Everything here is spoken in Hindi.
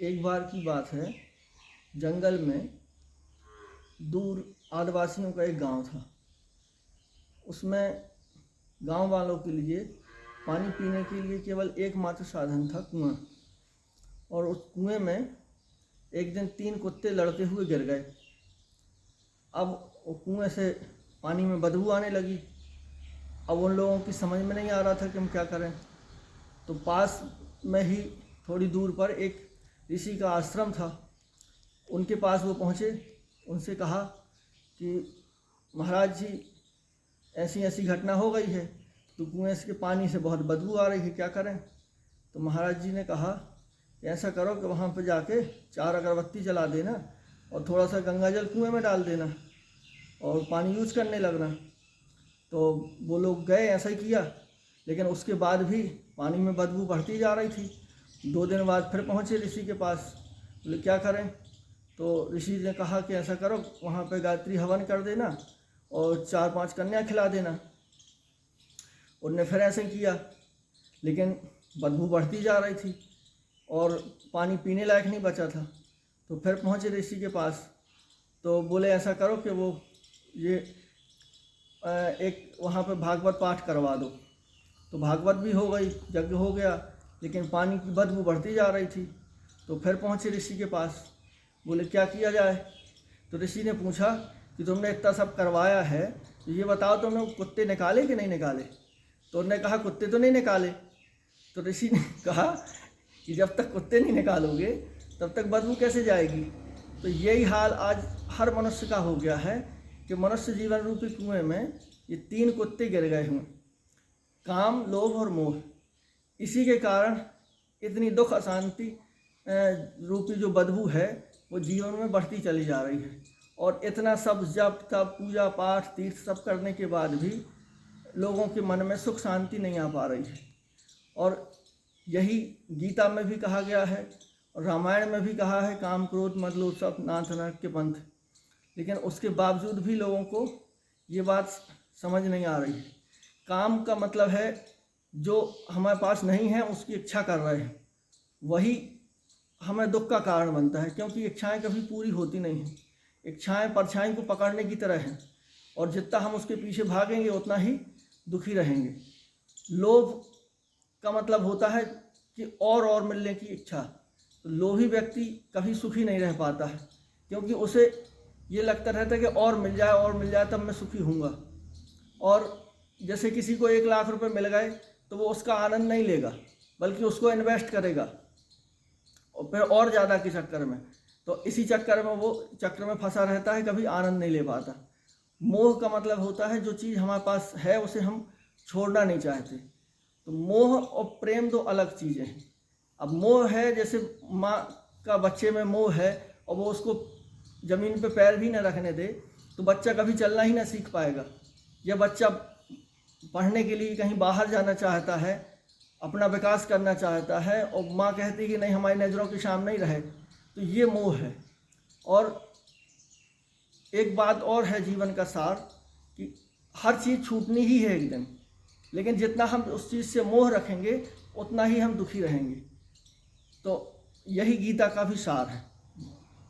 एक बार की बात है, जंगल में दूर आदिवासियों का एक गांव था। उसमें गांव वालों के लिए पानी पीने के लिए केवल एकमात्र साधन था, कुआं। और उस कुएं में एक दिन 3 कुत्ते लड़ते हुए गिर गए। अब वो कुएं से पानी में बदबू आने लगी। अब उन लोगों की समझ में नहीं आ रहा था कि हम क्या करें। तो पास में ही थोड़ी दूर पर एक ऋषि का आश्रम था। उनके पास वो पहुँचे, उनसे कहा कि महाराज जी, ऐसी ऐसी घटना हो गई है, तो कुएं के पानी से बहुत बदबू आ रही है, क्या करें। तो महाराज जी ने कहा कि ऐसा करो कि वहाँ पर जाके 4 अगरबत्ती जला देना और थोड़ा सा गंगा जल कुएं में डाल देना और पानी यूज करने लगना। तो वो लोग गए, ऐसा ही किया, लेकिन उसके बाद भी पानी में बदबू बढ़ती जा रही थी। 2 दिन बाद फिर पहुँचे ऋषि के पास। बोले क्या करें। तो ऋषि ने कहा कि ऐसा करो, वहाँ पे गायत्री हवन कर देना और 4-5 कन्या खिला देना। उनने फिर ऐसे किया, लेकिन बदबू बढ़ती जा रही थी और पानी पीने लायक नहीं बचा था। तो फिर पहुँचे ऋषि के पास। तो बोले ऐसा करो कि वो ये एक वहाँ पे भागवत पाठ करवा दो। तो भागवत भी हो गई, यज्ञ हो गया, लेकिन पानी की बदबू बढ़ती जा रही थी। तो फिर पहुँचे ऋषि के पास। बोले क्या किया जाए। तो ऋषि ने पूछा कि तुमने इतना सब करवाया है, तो ये बताओ तुमने कुत्ते निकाले कि नहीं निकाले। तो उन्होंने कहा कुत्ते तो नहीं निकाले। तो ऋषि ने कहा कि जब तक कुत्ते नहीं निकालोगे तब तक बदबू कैसे जाएगी। तो यही हाल आज हर मनुष्य का हो गया है कि मनुष्य जीवन रूपी कुएं में ये 3 कुत्ते गिर गए हुए। काम, लोभ और मोह, इसी के कारण इतनी दुख अशांति रूपी जो बदबू है वो जीवन में बढ़ती चली जा रही है। और इतना सब जप तप पूजा पाठ तीर्थ सब करने के बाद भी लोगों के मन में सुख शांति नहीं आ पा रही है। और यही गीता में भी कहा गया है और रामायण में भी कहा है, काम क्रोध मद लोभ सब नाथ नरक के पंथ। लेकिन उसके बावजूद भी लोगों को ये बात समझ नहीं आ रही है। काम का मतलब है जो हमारे पास नहीं है उसकी इच्छा कर रहे हैं, वही हमें दुख का कारण बनता है, क्योंकि इच्छाएं कभी पूरी होती नहीं हैं। इच्छाएं परछाई को पकड़ने की तरह हैं और जितना हम उसके पीछे भागेंगे उतना ही दुखी रहेंगे। लोभ का मतलब होता है कि और मिलने की इच्छा। तो लोभी व्यक्ति कभी सुखी नहीं रह पाता है, क्योंकि उसे ये लगता रहता है कि और मिल जाए तब मैं सुखी होऊंगा। और जैसे किसी को 1 लाख रुपए मिल गए तो वो उसका आनंद नहीं लेगा, बल्कि उसको इन्वेस्ट करेगा और फिर और ज़्यादा के चक्कर में। तो इसी चक्कर में वो चक्र में फंसा रहता है, कभी आनंद नहीं ले पाता। मोह का मतलब होता है जो चीज़ हमारे पास है उसे हम छोड़ना नहीं चाहते। तो मोह और प्रेम 2 अलग चीज़ें हैं। अब मोह है, जैसे माँ का बच्चे में मोह है और वो उसको ज़मीन पे पैर भी न रखने दे तो बच्चा कभी चलना ही ना सीख पाएगा। या बच्चा पढ़ने के लिए कहीं बाहर जाना चाहता है, अपना विकास करना चाहता है और माँ कहती है कि नहीं हमारी नज़रों के सामने ही रहे, तो ये मोह है। और एक बात और है जीवन का सार कि हर चीज़ छूटनी ही है एक दिन, लेकिन जितना हम उस चीज़ से मोह रखेंगे उतना ही हम दुखी रहेंगे। तो यही गीता का भी सार है।